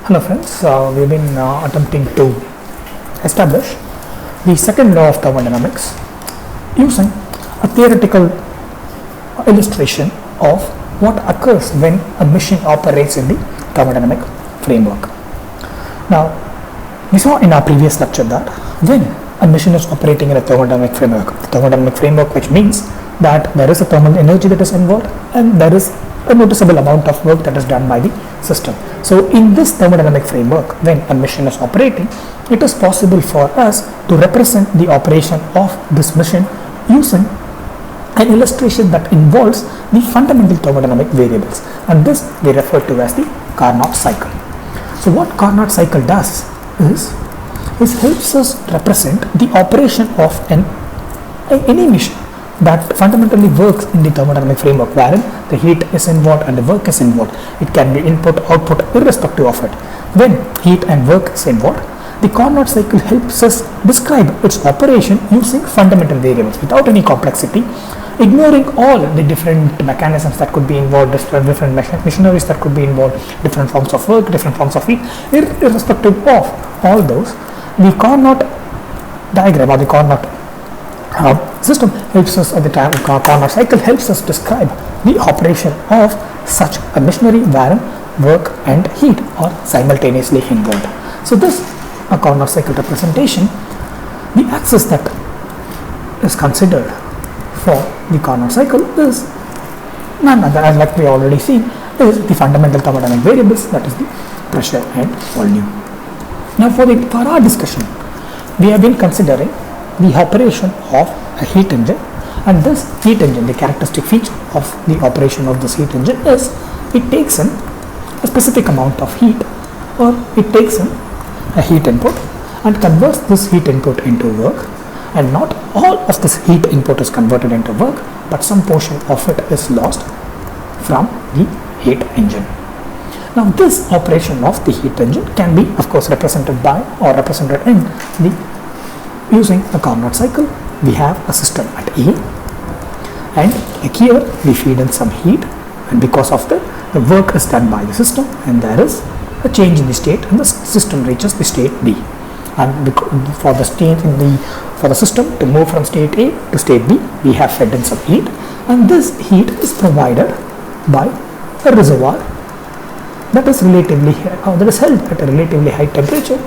Hello friends, we've been attempting to establish the second law of thermodynamics using a theoretical illustration of what occurs when a machine operates in the thermodynamic framework. Now, we saw in our previous lecture that when a machine is operating in a thermodynamic framework, which means that there is a thermal energy that is involved and there is a noticeable amount of work that is done by the system. So in this thermodynamic framework, when a machine is operating, it is possible for us to represent the operation of this machine using an illustration that involves the fundamental thermodynamic variables, and this we refer to as the Carnot cycle. So what Carnot cycle does is helps us represent the operation of any machine that fundamentally works in the thermodynamic framework, wherein the heat is involved and the work is involved. It can be input, output, irrespective of it. When heat and work is involved, the Carnot cycle helps us describe its operation using fundamental variables without any complexity, ignoring all the different mechanisms that could be involved, different machineries that could be involved, different forms of work, different forms of heat. Irrespective of all those, the Carnot diagram or the Carnot system helps us, the Carnot cycle helps us describe the operation of such a machinery wherein work and heat are simultaneously involved. So this a Carnot cycle representation, the axis that is considered for the Carnot cycle is none other, as like we already seen, is the fundamental thermodynamic variables, that is the pressure and volume. Now for our discussion, we have been considering the operation of a heat engine, and this heat engine, the characteristic feature of the operation of this heat engine is it takes in a specific amount of heat, or it takes in a heat input and converts this heat input into work, and not all of this heat input is converted into work, but some portion of it is lost from the heat engine. Now this operation of the heat engine can be of course represented by or represented in the using a Carnot cycle. We have a system at A, and here we feed in some heat, and because of that the work is done by the system, and there is a change in the state and the system reaches the state B. And for the system to move from state A to state B, we have fed in some heat, and this heat is provided by a reservoir that is held at a relatively high temperature,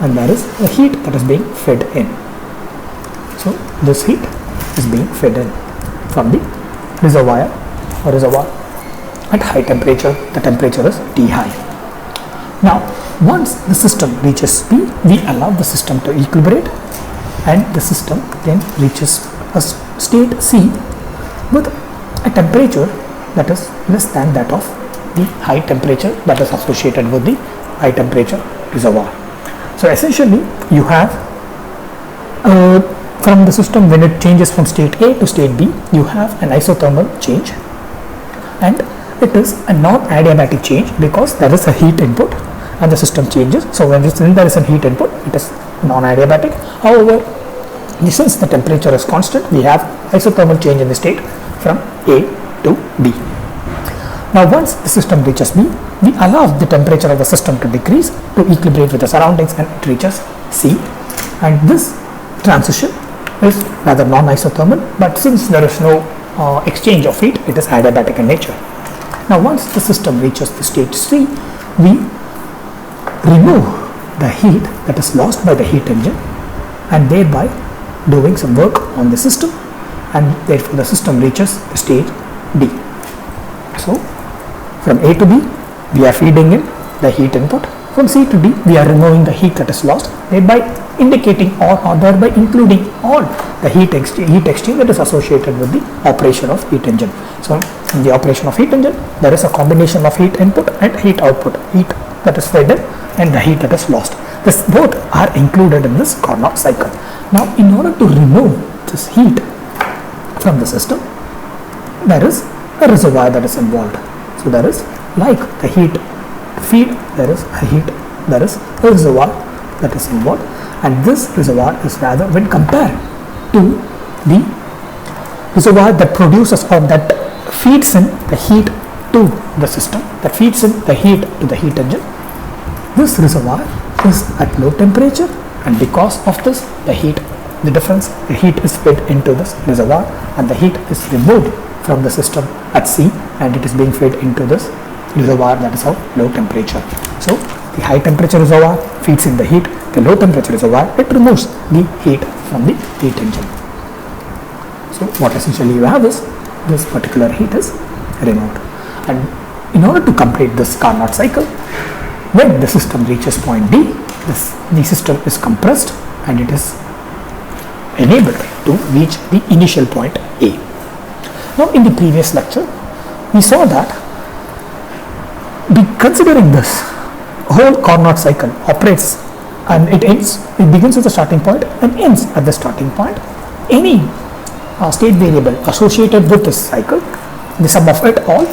and there is a heat that is being fed in. So this heat is being fed in from the reservoir at high temperature. The temperature is T high. Now once the system reaches B, we allow the system to equilibrate, and the system then reaches a state C with a temperature that is less than that of the high temperature that is associated with the high temperature reservoir. So essentially you have from the system, when it changes from state A to state B, you have an isothermal change, and it is a non-adiabatic change because there is a heat input and the system changes. So when there is a heat input, it is non-adiabatic. However, since the temperature is constant, we have isothermal change in the state from A to B. Now once the system reaches B, we allow the temperature of the system to decrease to equilibrate with the surroundings, and it reaches C, and this transition is rather non-isothermal, but since there is no exchange of heat, it is adiabatic in nature. Now once the system reaches the state C, we remove the heat that is lost by the heat engine, and thereby doing some work on the system, and therefore the system reaches the state D. So from A to B, we are feeding in the heat input. From C to D, we are removing the heat that is lost, thereby indicating or thereby including all the heat exchange that is associated with the operation of heat engine. So in the operation of heat engine, there is a combination of heat input and heat output, heat that is fed in and the heat that is lost. This both are included in this Carnot cycle. Now in order to remove this heat from the system, there is a reservoir that is involved. So there is, like the heat feed, there is a reservoir that is involved, and this reservoir is rather, when compared to the reservoir that produces or that feeds in the heat to the system, that feeds in the heat to the heat engine, this reservoir is at low temperature, and because of this the heat is fed into this reservoir and the heat is removed from the system at sea and it is being fed into this reservoir that is of low temperature. So the high temperature reservoir feeds in the heat, the low temperature reservoir it removes the heat from the heat engine. So what essentially you have is this particular heat is removed, and in order to complete this Carnot cycle, when the system reaches point D, the system is compressed and it is enabled to reach the initial point A. Now in the previous lecture we saw that considering this whole Carnot cycle operates and it begins at the starting point and ends at the starting point. Any state variable associated with this cycle, the sum of it all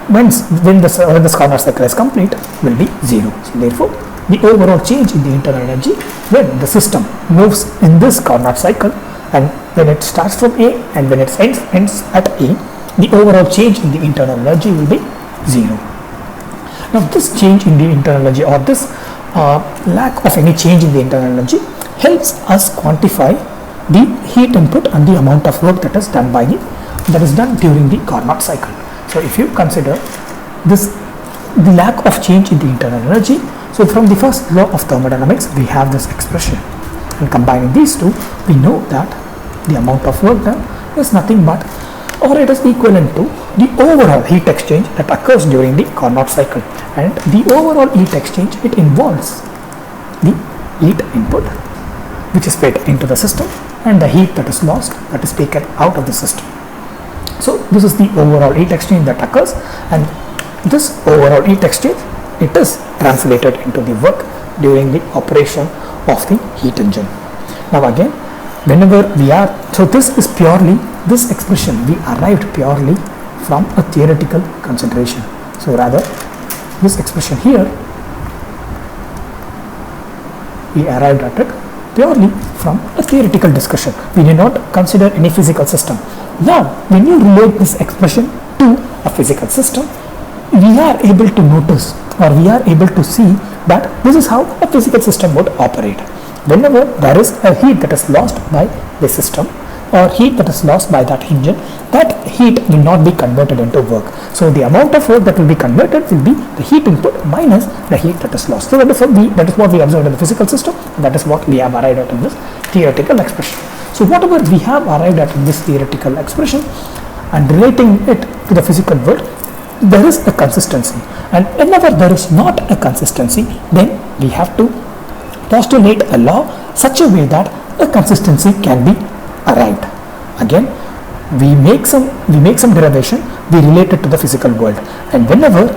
when this Carnot cycle is complete will be 0. So therefore the overall change in the internal energy when the system moves in this Carnot cycle, and when it starts from A and when it ends at A, the overall change in the internal energy will be 0. Now this change in the internal energy, or this lack of any change in the internal energy, helps us quantify the heat input and the amount of work that is done during the Carnot cycle. So if you consider the lack of change in the internal energy, so from the first law of thermodynamics we have this expression, and combining these two we know that the amount of work done is nothing but, or it is equivalent to, the overall heat exchange that occurs during the Carnot cycle. And the overall heat exchange, it involves the heat input which is fed into the system and the heat that is lost, that is taken out of the system. So this is the overall heat exchange that occurs, and this overall heat exchange, it is translated into the work during the operation of the heat engine. Now again, whenever we are, so this is purely, this expression we arrived purely from a theoretical consideration. So rather this expression here we arrived at it purely from a theoretical discussion. We did not consider any physical system. Now when you relate this expression to a physical system, we are able to notice, or we are able to see that this is how a physical system would operate. Whenever there is a heat that is lost by the system, or heat that is lost by that engine, that heat will not be converted into work. So the amount of work that will be converted will be the heat input minus the heat that is lost. So that is what we observed in the physical system, and that is what we have arrived at in this theoretical expression. So whatever we have arrived at in this theoretical expression and relating it to the physical world, there is a consistency, and whenever there is not a consistency, then we have to postulate a law such a way that a consistency can be arrived. Again, we make some derivation, we relate it to the physical world, and whenever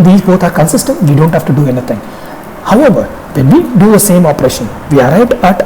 these both are consistent, we don't have to do anything. However, when we do the same operation, we arrive at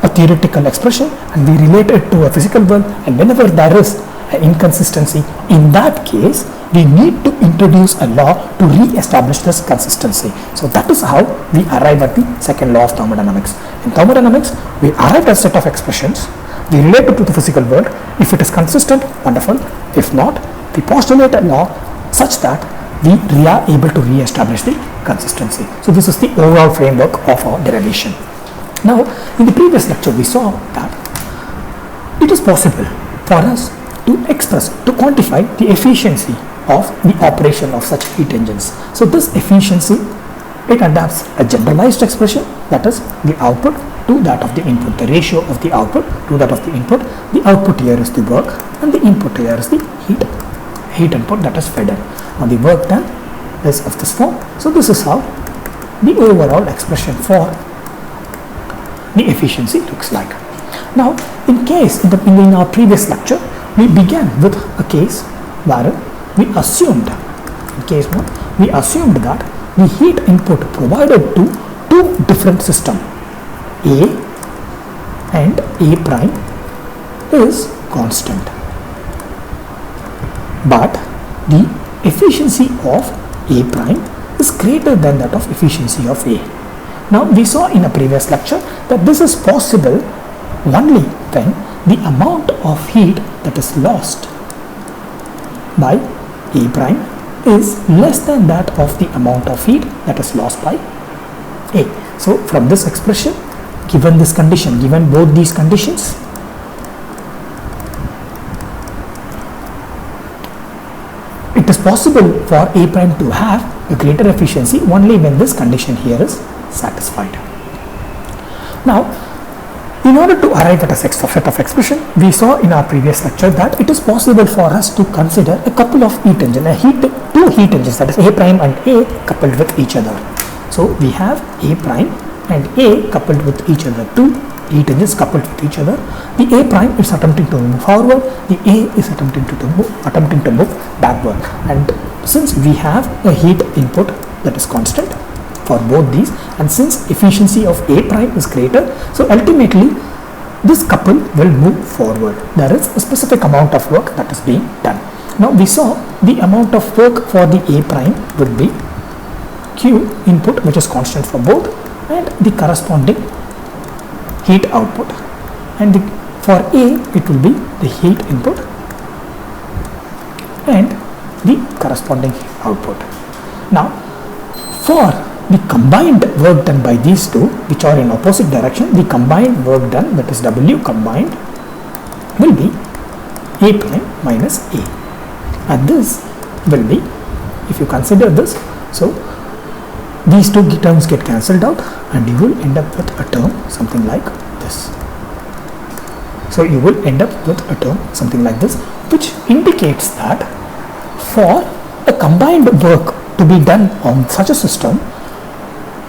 a theoretical expression and we relate it to a physical world, and whenever there is an inconsistency, in that case we need to introduce a law to re-establish this consistency. So that is how we arrive at the second law of thermodynamics. In thermodynamics, we arrive at a set of expressions, we relate it to the physical world. If it is consistent, wonderful. If not, we postulate a law such that we are able to re-establish the consistency. So this is the overall framework of our derivation. Now, in the previous lecture, we saw that it is possible for us to express, to quantify the efficiency of the operation of such heat engines. So this efficiency, it adapts a generalized expression, that is the output to that of the input, the ratio of the output to that of the input. The output here is the work and the input here is the heat input that is fed in. Now the work done is of this form. So this is how the overall expression for the efficiency looks like. Now in our previous lecture, we began with a case where we assumed, that the heat input provided to two different systems, A and A prime, is constant, but the efficiency of A prime is greater than that of efficiency of A. Now we saw in a previous lecture that this is possible only when the amount of heat that is lost by A prime is less than that of the amount of heat that is lost by A. So from this expression, given this condition, given both these conditions, it is possible for A prime to have a greater efficiency only when this condition here is satisfied. Now, in order to arrive at a set of expression, we saw in our previous lecture that it is possible for us to consider a couple of heat engines, two heat engines, that is A prime and A coupled with each other. So we have A prime and A coupled with each other, two heat engines coupled with each other. The A prime is attempting to move forward, the A is attempting to move backward. And since we have a heat input that is constant for both these, and since efficiency of A prime is greater, so ultimately this couple will move forward. There is a specific amount of work that is being done. Now we saw the amount of work for the A prime would be Q input, which is constant for both, and the corresponding heat output, and for A it will be the heat input and the corresponding output. Now for the combined work done by these two, which are in opposite direction, the combined work done, that is W combined, will be A prime minus A, and this will be, if you consider this, so these two terms get cancelled out and you will end up with a term something like this. So you will end up with a term something like this, which indicates that for a combined work to be done on such a system,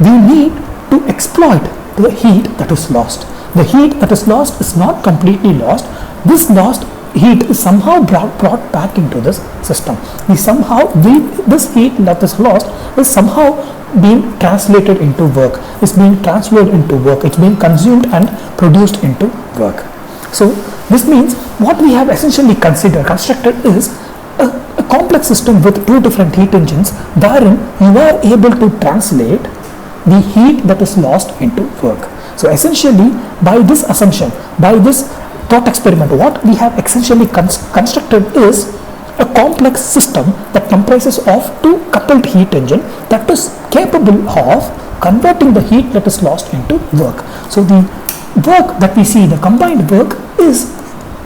we need to exploit the heat that is lost. The heat that is lost is not completely lost. This lost heat is somehow brought back into this system. This heat that is lost is somehow being translated into work, is being transferred into work, it's being consumed and produced into work. So this means what we have essentially constructed is a complex system with two different heat engines, wherein you are able to translate the heat that is lost into work. So essentially, by this assumption, by this thought experiment, what we have essentially constructed is a complex system that comprises of two coupled heat engine that is capable of converting the heat that is lost into work. So the work that we see, the combined work, is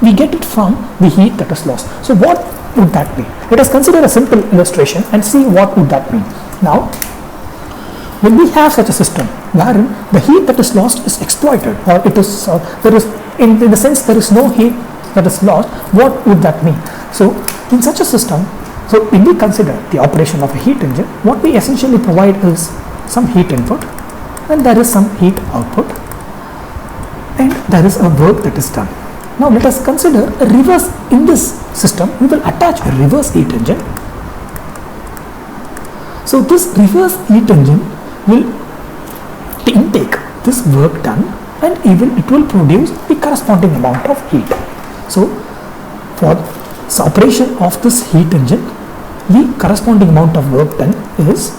we get it from the heat that is lost. So what would that be? Let us consider a simple illustration and see what would that mean. Now, when we have such a system wherein the heat that is lost is exploited, or it is there is in the sense there is no heat that is lost, what would that mean? So in such a system, so when we consider the operation of a heat engine, what we essentially provide is some heat input and there is some heat output and there is a work that is done. Now let us consider a reverse. In this system we will attach a reverse heat engine. So this reverse heat engine will intake this work done and it will produce the corresponding amount of heat. So for the operation of this heat engine, the corresponding amount of work done is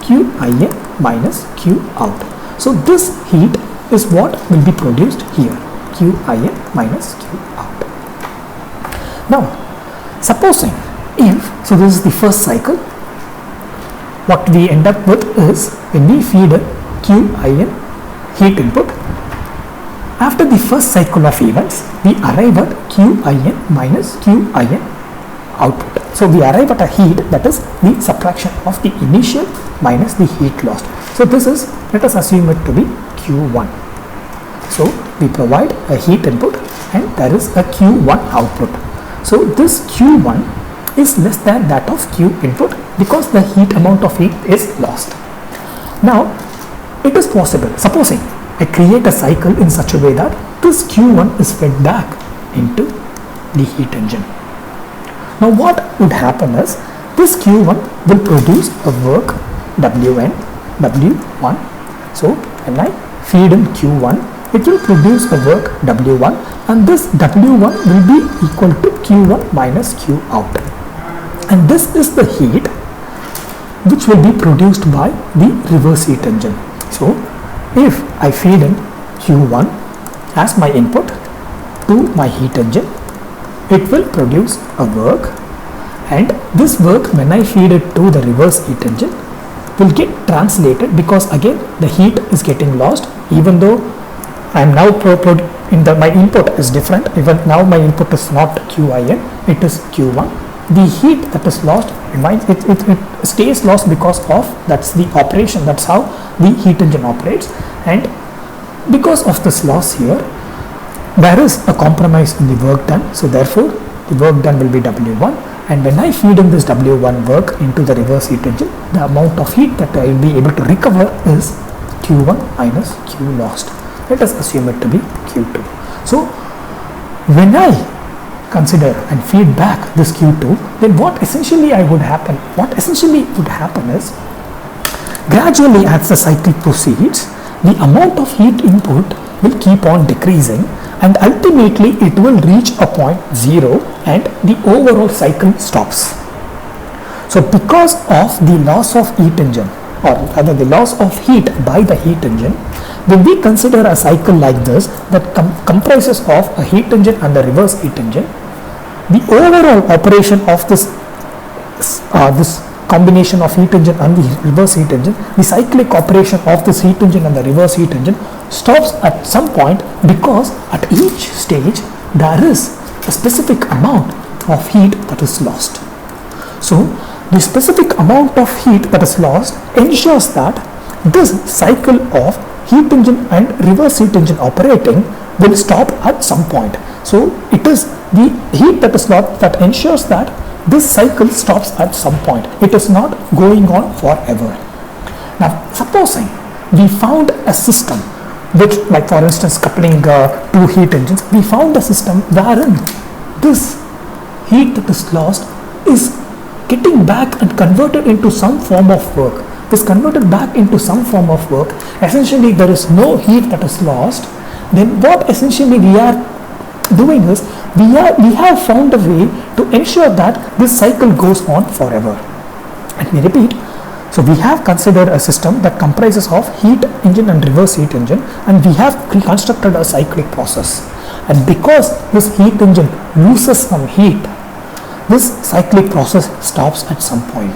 Q in minus Q out. So this heat is what will be produced here, Q in minus Q out. Now supposing so this is the first cycle, what we end up with is when we feed a Q in heat input, after the first cycle of events we arrive at Q in minus Q in output. So we arrive at a heat that is the subtraction of the initial minus the heat lost. So this is, let us assume it to be Q1. So we provide a heat input and there is a Q1 output. So this Q1 is less than that of Q input because the heat amount of heat is lost. Now it is possible, supposing I create a cycle in such a way that this Q1 is fed back into the heat engine. Now what would happen is this Q1 will produce a work Wn, W1. So when I feed in Q1, it will produce a work W1 and this W1 will be equal to Q1 minus Q out. And this is the heat which will be produced by the reverse heat engine. So if I feed in Q1 as my input to my heat engine, it will produce a work and this work, when I feed it to the reverse heat engine, will get translated, because again the heat is getting lost. Even though I am now my input is different, even now my input is not QIN, it is Q1. The heat that is lost remains, it stays lost because of, that's the operation, that's how the heat engine operates. And because of this loss here, there is a compromise in the work done, so therefore the work done will be W1, and when I feed in this W1 work into the reverse heat engine, the amount of heat that I will be able to recover is Q1 minus Q lost. Let us assume it to be Q2. So when I consider and feed back this Q2, then what essentially would happen is, gradually as the cycle proceeds, the amount of heat input will keep on decreasing, and ultimately it will reach a point 0 and the overall cycle stops. So because of the loss of heat engine, or rather the loss of heat by the heat engine, when we consider a cycle like this that comprises of a heat engine and the reverse heat engine, the overall operation of this combination of heat engine and the reverse heat engine, the cyclic operation of this heat engine and the reverse heat engine stops at some point, because at each stage there is a specific amount of heat that is lost. So the specific amount of heat that is lost ensures that this cycle of heat engine and reverse heat engine operating will stop at some point. So it is the heat that is lost that ensures that this cycle stops at some point. It is not going on forever. Now supposing we found a system which, like for instance coupling two heat engines, we found a system wherein this heat that is lost is getting back and converted into some form of work. Is converted back into some form of work. Essentially there is no heat that is lost. Then what essentially we are doing is, we have found a way to ensure that this cycle goes on forever. Let me repeat. So we have considered a system that comprises of heat engine and reverse heat engine, and we have reconstructed a cyclic process. And because this heat engine loses some heat, this cyclic process stops at some point.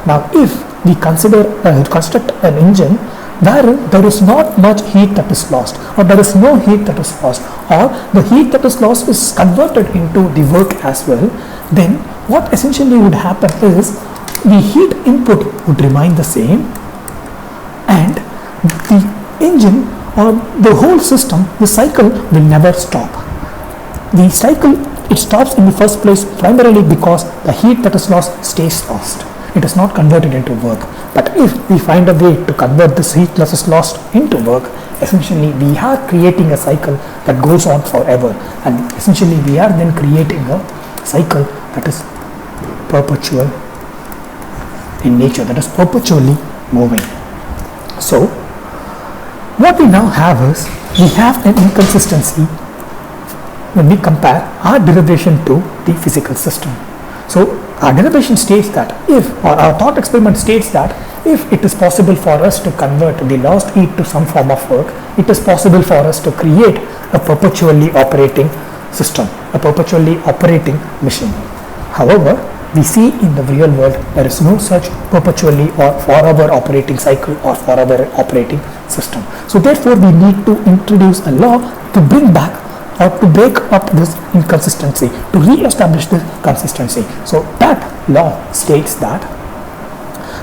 Now if we construct an engine wherein there is not much heat that is lost, or there is no heat that is lost, or the heat that is lost is converted into the work as well, then what essentially would happen is, the heat input would remain the same, and the engine or the whole system, the cycle will never stop. The cycle, it stops in the first place primarily because the heat that is lost stays lost. It is not converted into work. But if we find a way to convert this heat that is lost into work, essentially we are creating a cycle that goes on forever, and essentially we are then creating a cycle that is perpetual in nature, that is perpetually moving. So what we now have is, we have an inconsistency when we compare our derivation to the physical system. So our derivation states that if, or our thought experiment states that if it is possible for us to convert the lost heat to some form of work, it is possible for us to create a perpetually operating system, a perpetually operating machine. However, we see in the real world there is no such perpetually or forever operating cycle or forever operating system. So therefore we need to introduce a law to bring back or to break up this inconsistency, to re-establish the consistency. So that law states that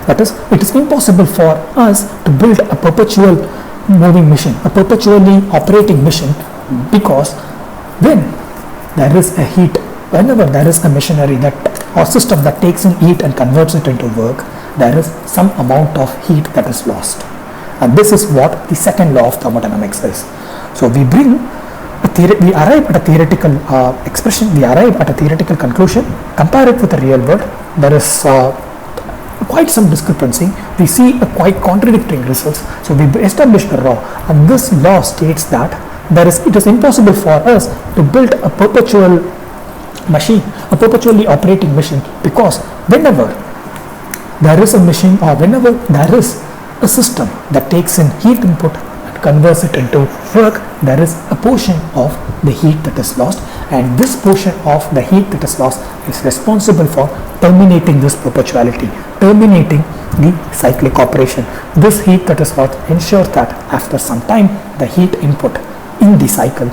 it is impossible for us to build a perpetual moving machine, a perpetually operating machine, because when there is a heat, whenever there is a machinery that or system that takes in heat and converts it into work, there is some amount of heat that is lost. And this is what the second law of thermodynamics is. So we arrive at a theoretical expression, we arrive at a theoretical conclusion, compare it with the real world, there is quite some discrepancy, we see a quite contradicting results. So we establish a law, and this law states that it is impossible for us to build a perpetual machine, a perpetually operating machine, because whenever there is a machine or whenever there is a system that takes in heat input and converts it into work, there is a portion of the heat that is lost, and this portion of the heat that is lost is responsible for terminating this perpetuality, terminating the cyclic operation. This heat that is lost ensures that after some time the heat input in the cycle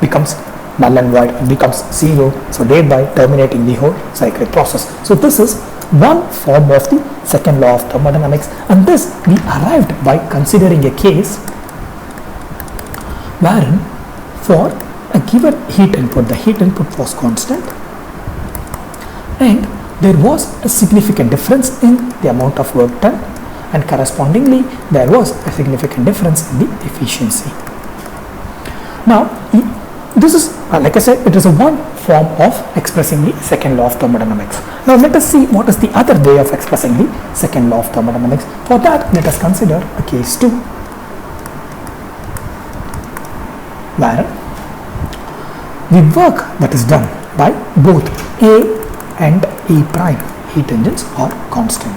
becomes null and void, and becomes zero, so thereby terminating the whole cyclic process. So this is one form of the second law of thermodynamics, and this we arrived by considering a case wherein for a given heat input, the heat input was constant and there was a significant difference in the amount of work done, and correspondingly there was a significant difference in the efficiency. Now this is like I said, it is a one form of expressing the second law of thermodynamics. Now let us see what is the other way of expressing the second law of thermodynamics. For that, let us consider a case 2 where the work that is done by both A and A prime heat engines are constant.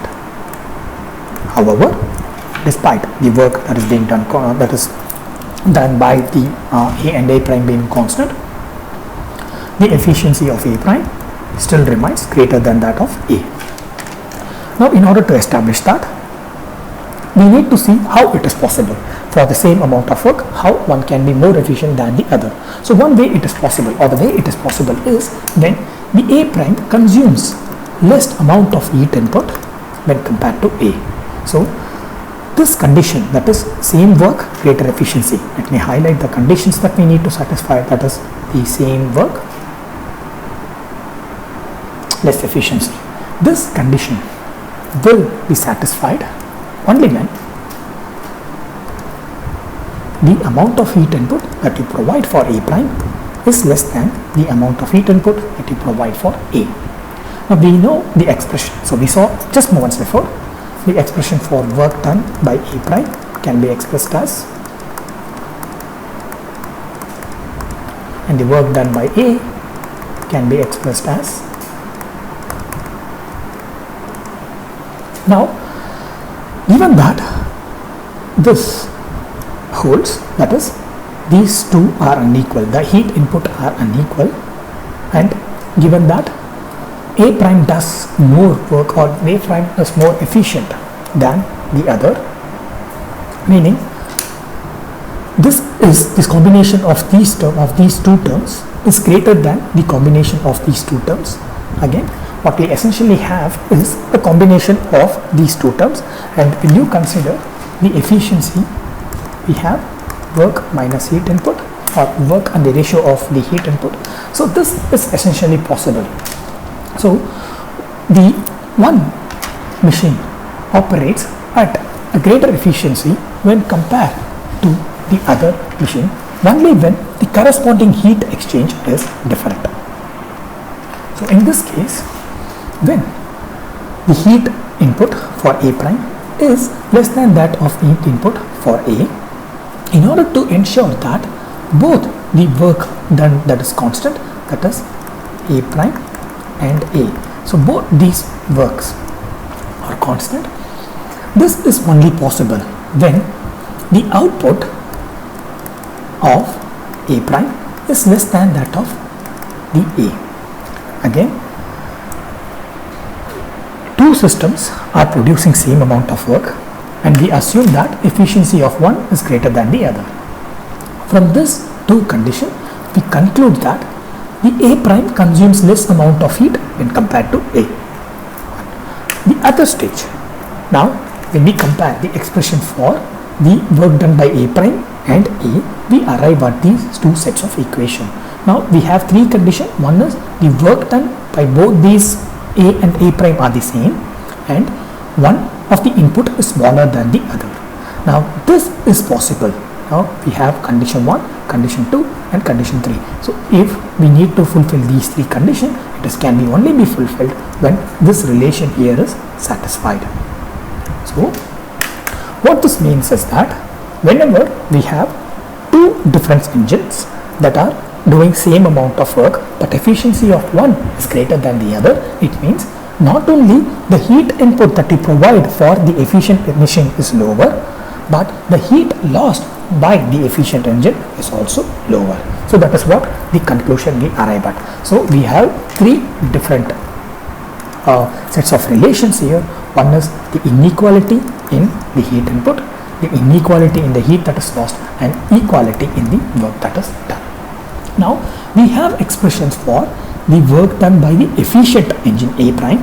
However, despite the work that is being done by the A and A prime being constant, the efficiency of A prime still remains greater than that of A. Now in order to establish that, we need to see how it is possible for the same amount of work, how one can be more efficient than the other. So one way it is possible, or the way it is possible, is when the A prime consumes less amount of heat input when compared to A. So this condition, that is same work, greater efficiency. Let me highlight the conditions that we need to satisfy, that is the same work, less efficiency. This condition will be satisfied only when the amount of heat input that you provide for A prime is less than the amount of heat input that you provide for A. Now we know the expression, so we saw just moments before, the expression for work done by A prime can be expressed as, and the work done by A can be expressed as. Now given that this holds, that is these two are unequal, the heat input are unequal, and given that A prime does more work, or A prime is more efficient than the other, meaning this combination of these two terms is greater than the combination of these two terms. Again, what we essentially have is a combination of these two terms, and when you consider the efficiency, we have work minus heat input, or work and the ratio of the heat input. So this is essentially possible. So the one machine operates at a greater efficiency when compared to the other machine only when the corresponding heat exchange is different. So in this case, when the heat input for A prime is less than that of heat input for A, in order to ensure that both the work done that is constant, that is A prime and A, so both these works are constant, this is only possible when the output of A prime is less than that of the A. Again, two systems are producing same amount of work, and we assume that efficiency of one is greater than the other. From this two condition, we conclude that the A prime consumes less amount of heat when compared to A. The other stage, now when we compare the expression for the work done by A prime and A, we arrive at these two sets of equation. Now we have three conditions. One is the work done by both these A and A prime are the same, and one of the input is smaller than the other. Now this is possible. Now we have condition 1, condition 2 and condition 3. So if we need to fulfill these three conditions, it can only be fulfilled when this relation here is satisfied. So what this means is that whenever we have two different engines that are doing same amount of work but efficiency of one is greater than the other, it means not only the heat input that you provide for the efficient machine is lower, but the heat lost by the efficient engine is also lower. So that is what the conclusion we arrive at. So we have three different sets of relations here. One is the inequality in the heat input, the inequality in the heat that is lost, and equality in the work that is done. Now we have expressions for the work done by the efficient engine A prime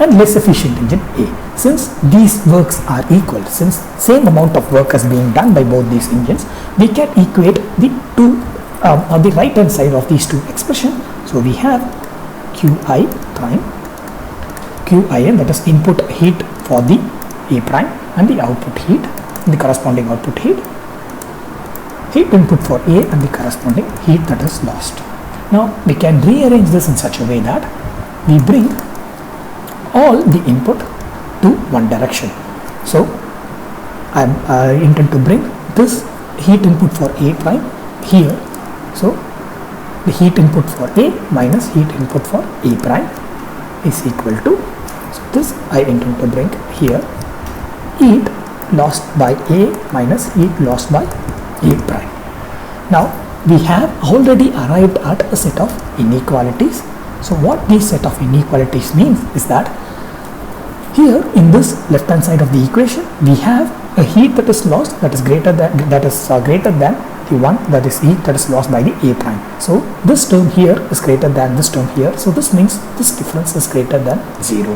and less efficient engine A. Since these works are equal, since same amount of work is being done by both these engines, we can equate the two on the right hand side of these two expressions. So we have Qi prime, Qin, that is input heat for the A prime, and the output heat, the corresponding output heat input for A and the corresponding heat that is lost. Now we can rearrange this in such a way that we bring all the input to one direction. So I intend to bring this heat input for A prime here. So the heat input for A minus heat input for A prime is equal to, so this I intend to bring here, heat lost by A minus heat lost by A prime. Now we have already arrived at a set of inequalities. So what this set of inequalities means is that here in this left hand side of the equation we have a heat that is lost that is greater than the one that is heat that is lost by the A prime. So this term here is greater than this term here. So this means this difference is greater than 0.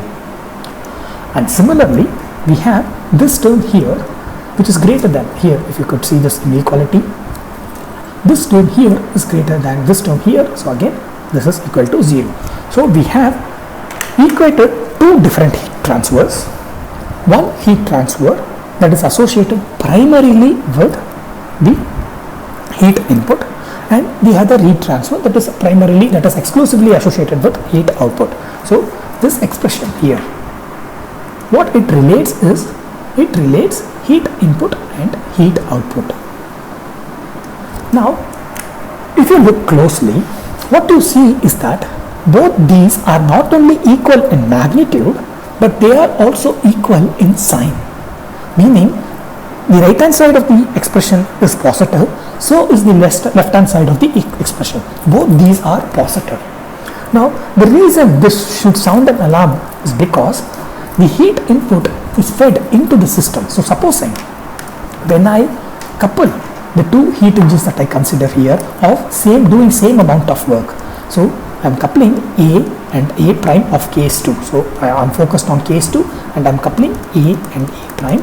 And similarly we have this term here which is greater than here. If you could see this inequality, this term here is greater than this term here. So again this is equal to 0. So we have equated two different heat transfers. One heat transfer that is associated primarily with the heat input, and the other heat transfer that is primarily, that is exclusively associated with heat output. So this expression here, what it relates is, it relates heat input and heat output. Now if you look closely, what you see is that both these are not only equal in magnitude but they are also equal in sign, meaning the right hand side of the expression is positive, so is the left hand side of the expression. Both these are positive. Now the reason this should sound an alarm is because the heat input is fed into the system. So supposing when I couple the two heat engines that I consider here of doing same amount of work, so I am coupling A and A prime of case 2. So I am focused on case 2 and I am coupling A and A prime.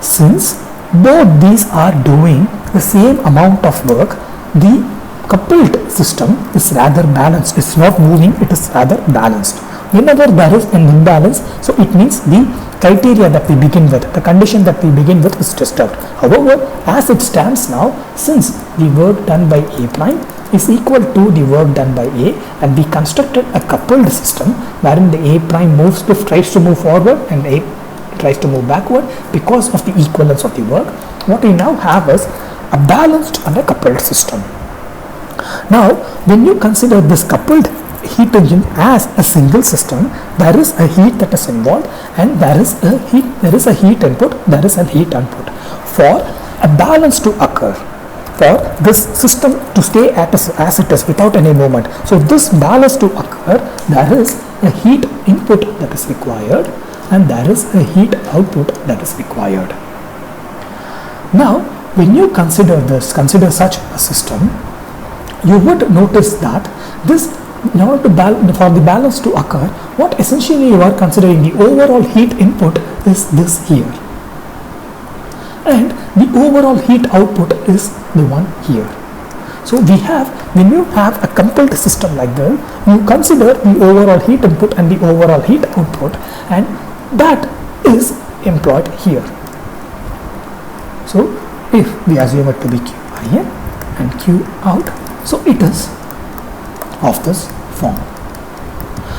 Since both these are doing the same amount of work, the coupled system is rather balanced. It's not moving, it is rather balanced. Whenever there is an imbalance, so it means the criteria that we begin with, the condition that we begin with is disturbed. However, as it stands now, since the work done by A prime is equal to the work done by A, and we constructed a coupled system wherein the A prime tries to move forward and A tries to move backward because of the equivalence of the work, what we now have is a balanced and a coupled system. Now when you consider this coupled heat engine as a single system, there is a heat that is involved and there is a heat input, there is a heat output. For a balance to occur, for this system to stay as it is without any movement, so this balance to occur, there is a heat input that is required and there is a heat output that is required. Now when you consider such a system, you would notice that this, in order to for the balance to occur, what essentially you are considering, the overall heat input is this here, and the overall heat output is the one here. So we have, when you have a coupled system like this, you consider the overall heat input and the overall heat output, and that is employed here. So if we assume it to be Q in and Q out, so it is of this form.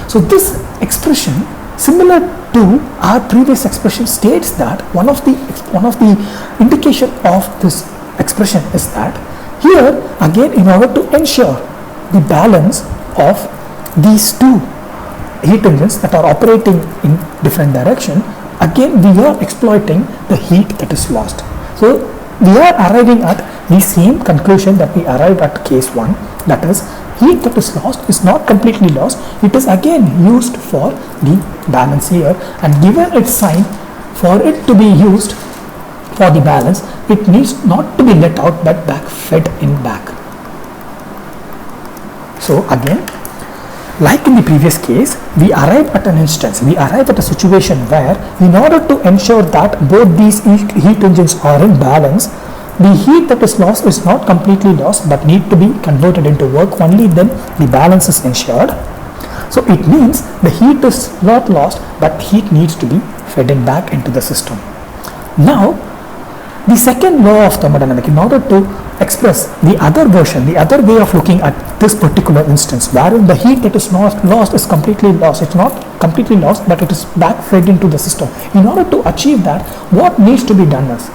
So this expression, similar to our previous expression, states that one of the indication of this expression is that here again, in order to ensure the balance of these two heat engines that are operating in different direction, again we are exploiting the heat that is lost. So we are arriving at the same conclusion that we arrived at case 1, that is, heat that is lost is not completely lost. It is again used for the balance here, and given its sign, for it to be used for the balance, it needs not to be let out but back fed in back. So again, like in the previous case, we arrive at an instance, we arrive at a situation where, in order to ensure that both these heat engines are in balance, the heat that is lost is not completely lost but need to be converted into work. Only then the balance is ensured. So it means the heat is not lost but heat needs to be fed in back into the system. Now, the second law of thermodynamics, in order to express the other version, the other way of looking at this particular instance, wherein the heat that is not lost is completely lost. It's not completely lost, but it is back fed into the system. In order to achieve that, what needs to be done is,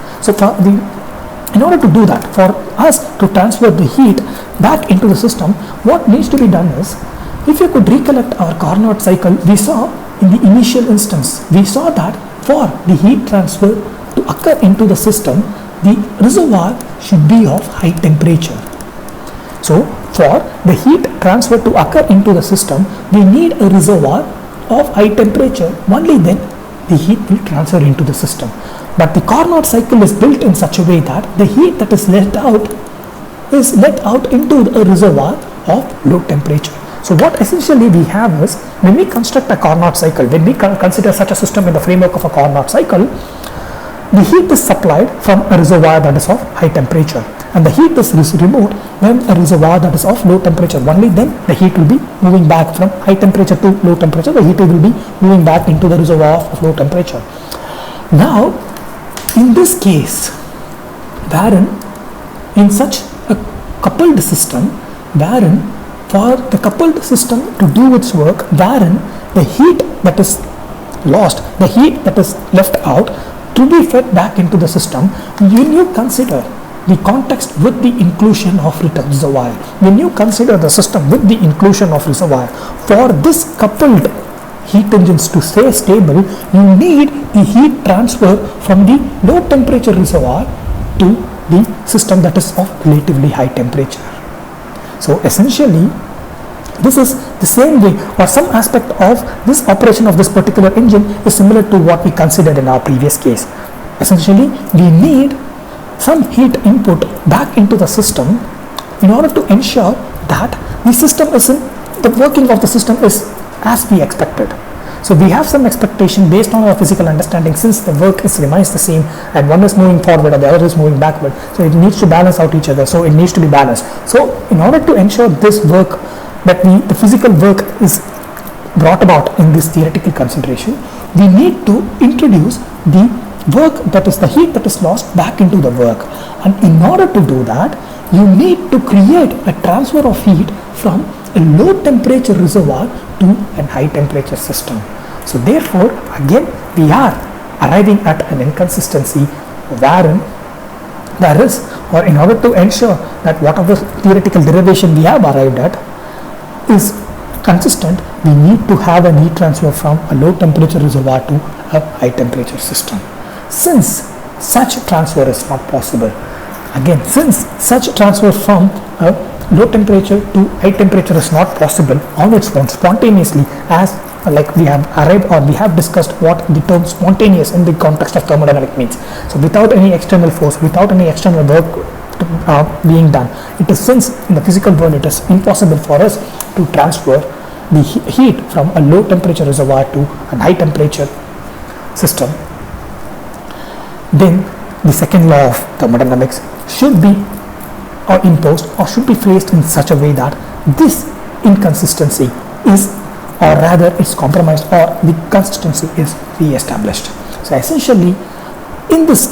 in order to do that, for us to transfer the heat back into the system, what needs to be done is, if you could recollect our Carnot cycle, we saw in the initial instance, we saw that for the heat transfer to occur into the system, the reservoir should be of high temperature. So for the heat transfer to occur into the system, we need a reservoir of high temperature. Only then the heat will transfer into the system. But the Carnot cycle is built in such a way that the heat that is let out into a reservoir of low temperature. So what essentially we have is, when we construct a Carnot cycle, when we consider such a system in the framework of a Carnot cycle, the heat is supplied from a reservoir that is of high temperature, and the heat is removed when a reservoir that is of low temperature. Only then the heat will be moving back from high temperature to low temperature. The heat will be moving back into the reservoir of low temperature. Now, in this case, wherein in such a coupled system, wherein for the coupled system to do its work, wherein the heat that is lost, the heat that is left out, to be fed back into the system, when you consider the context with the inclusion of reservoir, when you consider the system with the inclusion of reservoir, for this coupled heat engines to stay stable, you need the heat transfer from the low temperature reservoir to the system that is of relatively high temperature. So essentially, this is the same way, or some aspect of this operation of this particular engine is similar to what we considered in our previous case. Essentially, we need some heat input back into the system in order to ensure that the system is the working of the system is as we expected. So we have some expectation based on our physical understanding, since the work remains the same and one is moving forward and the other is moving backward. So it needs to balance out each other. So it needs to be balanced. So in order to ensure this work, that the physical work is brought about in this theoretical consideration, we need to introduce the work, that is the heat that is lost, back into the work. And in order to do that, you need to create a transfer of heat from a low temperature reservoir to a high temperature system. So therefore, again, we are arriving at an inconsistency wherein there is, or in order to ensure that whatever theoretical derivation we have arrived at is consistent, we need to have a heat transfer from a low temperature reservoir to a high temperature system. Since such transfer is not possible, again, since such transfer from a low temperature to high temperature is not possible on its own spontaneously, as like we have arrived or we have discussed what the term spontaneous in the context of thermodynamics means. So without any external force, without any external work being done, it is, since in the physical world it is impossible for us to transfer the heat from a low temperature reservoir to a high temperature system, then the second law of thermodynamics should be imposed or should be phrased in such a way that this inconsistency is, or rather it's compromised, or the consistency is re-established. So essentially, in this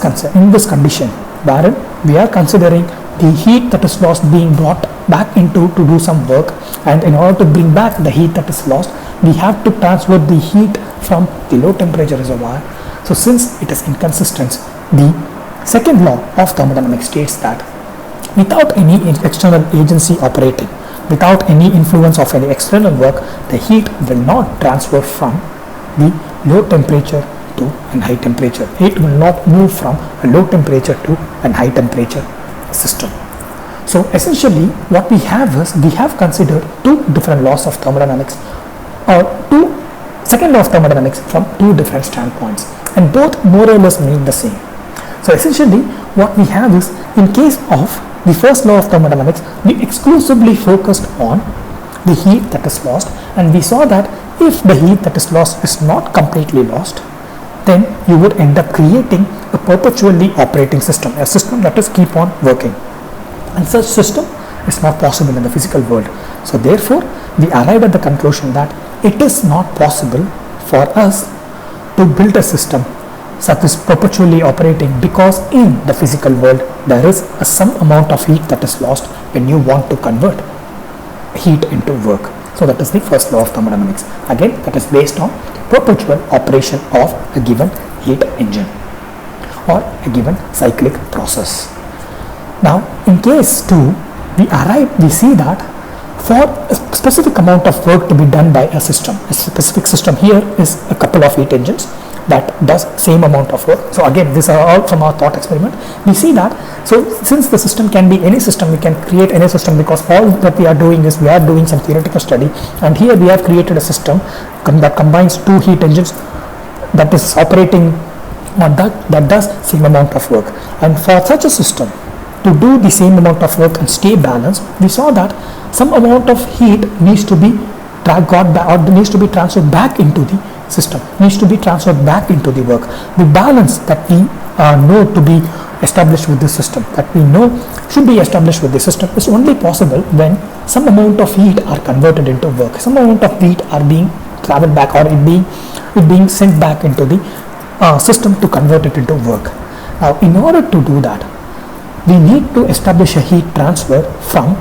condition wherein we are considering the heat that is lost being brought back into to do some work, and in order to bring back the heat that is lost, we have to transfer the heat from the low temperature reservoir. So since it is inconsistent, the second law of thermodynamics states that without any external agency operating, without any influence of any external work, the heat will not transfer from the low temperature to a high temperature. Heat will not move from a low temperature to a high temperature system. So essentially what we have is, we have considered two different laws of thermodynamics, or second law of thermodynamics from two different standpoints, and both more or less mean the same. So essentially what we have is, in case of the first law of thermodynamics, we exclusively focused on the heat that is lost, and we saw that if the heat that is lost is not completely lost, then you would end up creating a perpetually operating system, a system that is keep on working, and such system is not possible in the physical world. So therefore we arrived at the conclusion that it is not possible for us to build a system that is perpetually operating, because in the physical world there is some amount of heat that is lost when you want to convert heat into work. So that is the first law of thermodynamics. Again, that is based on perpetual operation of a given heat engine or a given cyclic process. Now in case 2, we see that for a specific amount of work to be done by a system, a specific system here is a couple of heat engines that does same amount of work. So again, these are all from our thought experiment. We see that, so since the system can be any system, we can create any system, because all that we are doing is we are doing some theoretical study, and here we have created a system that combines two heat engines that is operating on that does same amount of work. And for such a system to do the same amount of work and stay balanced, we saw that some amount of heat needs to be needs to be transferred back into the system, needs to be transferred back into the work. The balance that we know to be established with this system, that we know should be established with the system, is only possible when some amount of heat are converted into work, some amount of heat are being traveled back, or it being sent back into the system to convert it into work. Now in order to do that, we need to establish a heat transfer from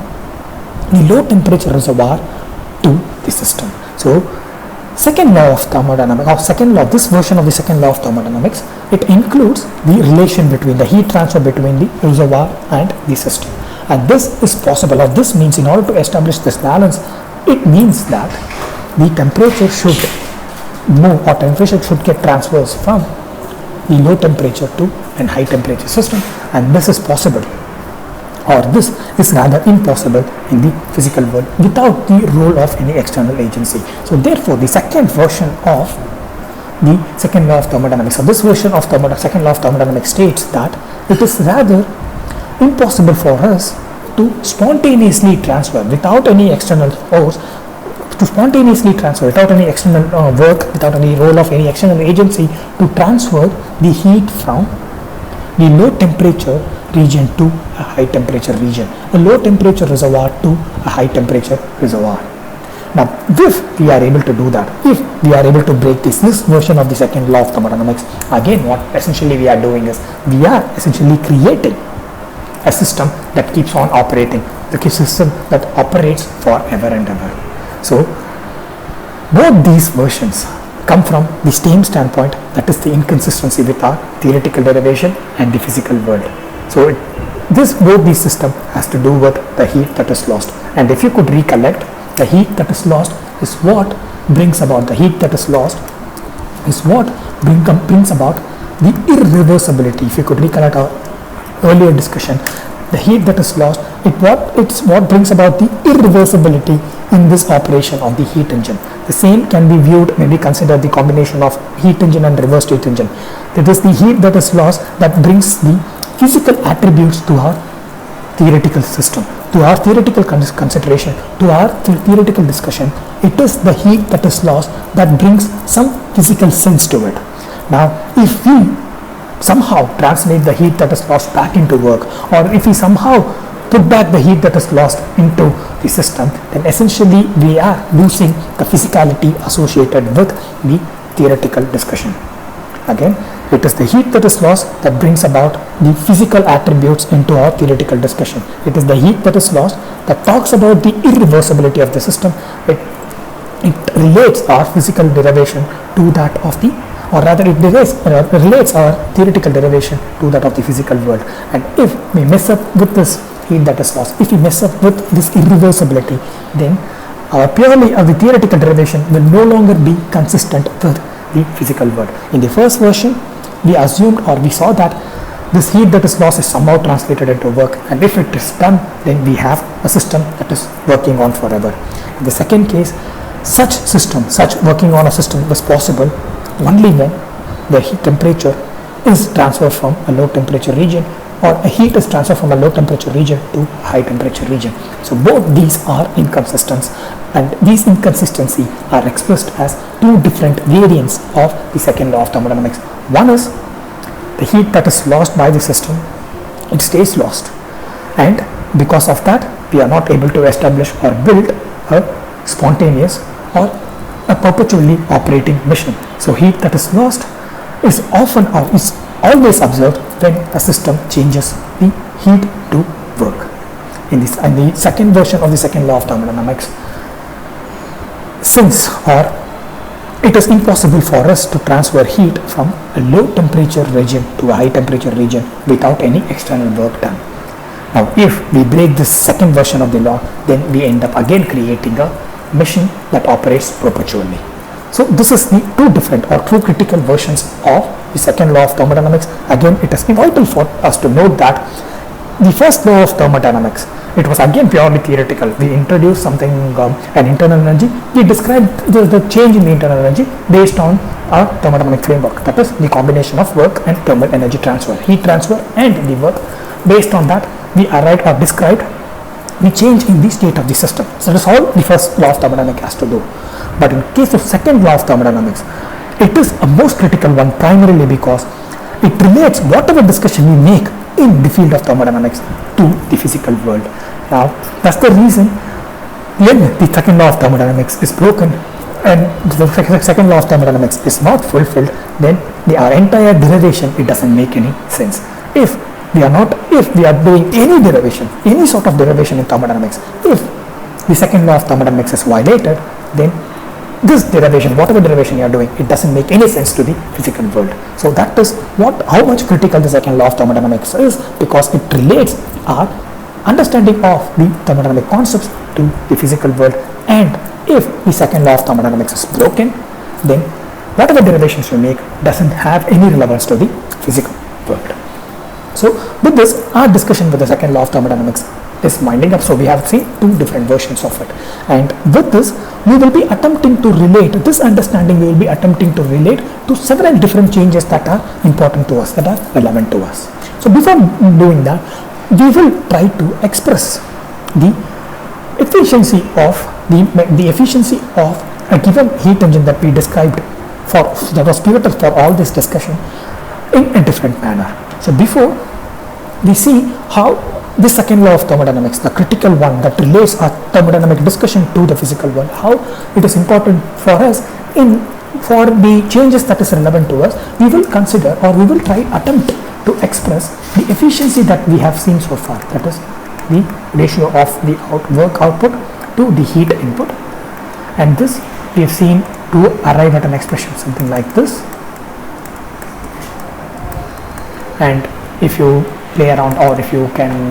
the low temperature reservoir to the system. So second law of thermodynamics, or second law, this version of the second law of thermodynamics, it includes the relation between the heat transfer between the reservoir and the system. And this is possible, or this means, in order to establish this balance, it means that the temperature should move, or temperature should get transfers from the low temperature to a high temperature system, and this is possible, or this is rather impossible in the physical world without the role of any external agency. So therefore the second version of the second law of thermodynamics, so this version of second law of thermodynamics states that it is rather impossible for us to spontaneously transfer without any external force, without any external work, without any role of any external agency, to transfer the heat from the low temperature region to a high temperature region, a low temperature reservoir to a high temperature reservoir. Now if we are able to do that, if we are able to break this version of the second law of thermodynamics, again what essentially we are doing is, we are essentially creating a system that keeps on operating, the system that operates forever and ever. So both these versions come from the same standpoint, that is the inconsistency with our theoretical derivation and the physical world. So both these system has to do with the heat that is lost. And if you could recollect, the heat that is lost is what brings about, the heat that is lost is what brings about the irreversibility. If you could recollect our earlier discussion, the heat that is lost, it's what brings about the irreversibility in this operation of the heat engine. The same can be viewed, maybe consider the combination of heat engine and reversed heat engine. That is the heat that is lost that brings the physical attributes to our theoretical system, to our theoretical consideration, to our theoretical discussion. It is the heat that is lost that brings some physical sense to it. Now if we somehow translate the heat that is lost back into work, or if we somehow put back the heat that is lost into the system, then essentially we are losing the physicality associated with the theoretical discussion. Again, it is the heat that is lost that brings about the physical attributes into our theoretical discussion. It is the heat that is lost that talks about the irreversibility of the system. It relates our physical derivation to that of the, or rather it relates our theoretical derivation to that of the physical world. And if we mess up with this heat that is lost, if we mess up with this irreversibility, then our the theoretical derivation will no longer be consistent with the physical world. In the first version, we assumed or we saw that this heat that is lost is somehow translated into work, and if it is done, then we have a system that is working on forever. In the second case, such working on a system was possible only when the heat temperature is transferred from a low temperature region, or a heat is transferred from a low temperature region to a high temperature region. So both these are inconsistent, and these inconsistencies are expressed as two different variants of the second law of thermodynamics. One is the heat that is lost by the system, it stays lost, and because of that we are not able to establish or build a spontaneous or a perpetually operating machine. So heat that is lost is often or is always observed when a system changes the heat to work. In the second version of the second law of thermodynamics, since it is impossible for us to transfer heat from a low temperature region to a high temperature region without any external work done. Now if we break this second version of the law, then we end up again creating a machine that operates perpetually. So this is the two different or two critical versions of the second law of thermodynamics. Again, it is vital for us to note that the first law of thermodynamics, it was again purely theoretical. We introduced something, an internal energy. We described the change in the internal energy based on our thermodynamic framework, that is the combination of work and thermal energy transfer, heat transfer and the work. Based on that, we arrived or described the change in the state of the system. So that is all the first law of thermodynamics has to do. But in case of second law of thermodynamics, it is a most critical one, primarily because it relates whatever discussion we make in the field of thermodynamics to the physical world. Now that's the reason when the second law of thermodynamics is broken and the second law of thermodynamics is not fulfilled, then our entire derivation, it doesn't make any sense. If we are doing any derivation, any sort of derivation in thermodynamics, if the second law of thermodynamics is violated, then this derivation, whatever derivation you are doing, it doesn't make any sense to the physical world. So that is how much critical the second law of thermodynamics is, because it relates our understanding of the thermodynamic concepts to the physical world. And if the second law of thermodynamics is broken, then whatever derivations we make doesn't have any relevance to the physical world. So with this, our discussion with the second law of thermodynamics is winding up. So we have seen two different versions of it, and with this we will be attempting to relate this understanding, we will be attempting to relate to several different changes that are important to us, that are relevant to us. So before doing that, we will try to express the efficiency of a given heat engine that we described that was pivotal for all this discussion in a different manner. So before we see how the second law of thermodynamics, the critical one that relates our thermodynamic discussion to the physical world, how it is important for us for the changes that is relevant to us, we will consider, or we will attempt to express the efficiency that we have seen so far, that is the ratio of the work output to the heat input. And this we have seen to arrive at an expression something like this. And if you play around, or if you can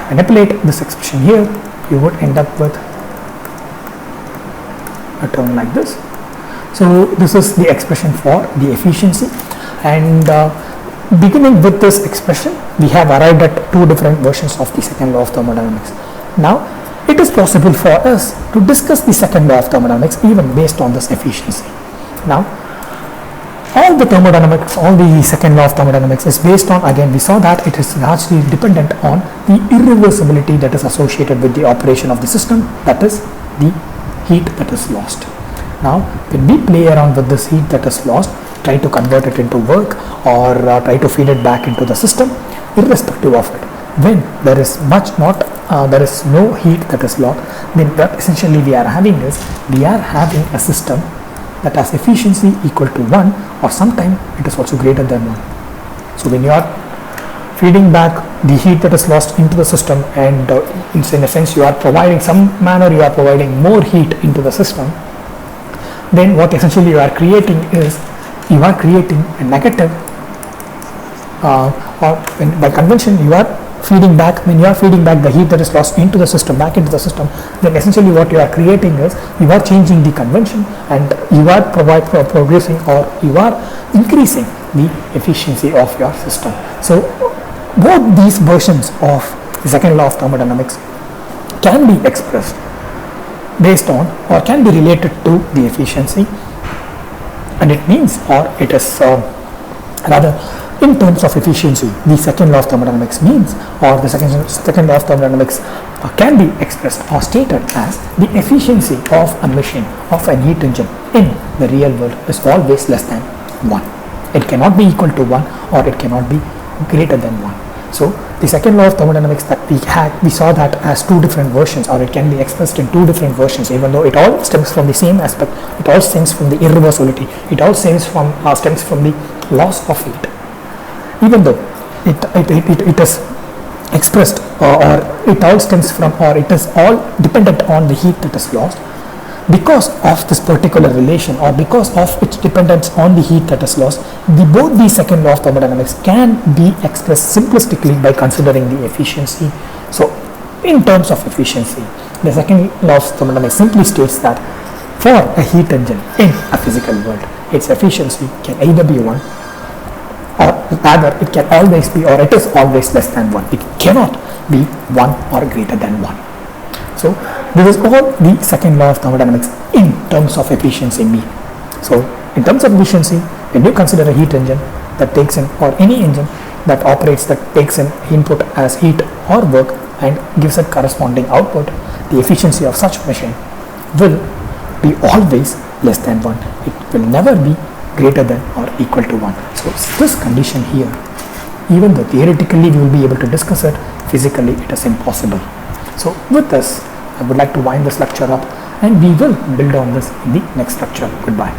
manipulate this expression here, you would end up with a term like this. So this is the expression for the efficiency, and beginning with this expression, we have arrived at two different versions of the second law of thermodynamics. Now it is possible for us to discuss the second law of thermodynamics even based on this efficiency. Now all the second law of thermodynamics is based on, again we saw that it is largely dependent on the irreversibility that is associated with the operation of the system, that is the heat that is lost. Now when we play around with this heat that is lost, try to convert it into work, or try to feed it back into the system, irrespective of it, when there is no heat that is lost, then what essentially we are having is, we are having a system that has efficiency equal to 1, or sometimes it is also greater than 1. So when you are feeding back the heat that is lost into the system, and in a sense you are providing more heat into the system, then what essentially you are creating is, you are creating a negative, or by convention you are feeding back, when you are feeding back the heat that is lost into the system, back into the system, then essentially what you are creating is you are changing the convention and you are progressing, or you are increasing the efficiency of your system. So both these versions of the second law of thermodynamics can be expressed based on, or can be related to, the efficiency, and it means, or it is rather, in terms of efficiency, the second law of thermodynamics means, or the second law of thermodynamics can be expressed or stated as the efficiency of a machine, of an heat engine in the real world is always less than 1. It cannot be equal to 1, or it cannot be greater than 1. So the second law of thermodynamics that we saw that as two different versions, or it can be expressed in two different versions, even though it all stems from the same aspect. It all stems from the irreversibility. It all stems from the loss of heat. Even though it is expressed, or it all stems from, or it is all dependent on the heat that is lost, because of this particular relation, or because of its dependence on the heat that is lost, both the second law of thermodynamics can be expressed simplistically by considering the efficiency. So in terms of efficiency, the second law of thermodynamics simply states that for a heat engine in a physical world, its efficiency can either be 1, or rather it can always be, or it is always less than 1. It cannot be 1 or greater than 1. So this is all the second law of thermodynamics in terms of efficiency mean. So in terms of efficiency, when you consider a heat engine that takes in, or any engine that operates, that takes in input as heat or work and gives a corresponding output, the efficiency of such machine will be always less than 1. It will never be greater than or equal to 1. So this condition here, even though theoretically we will be able to discuss it, physically it is impossible. So with this, I would like to wind this lecture up, and we will build on this in the next lecture. Goodbye.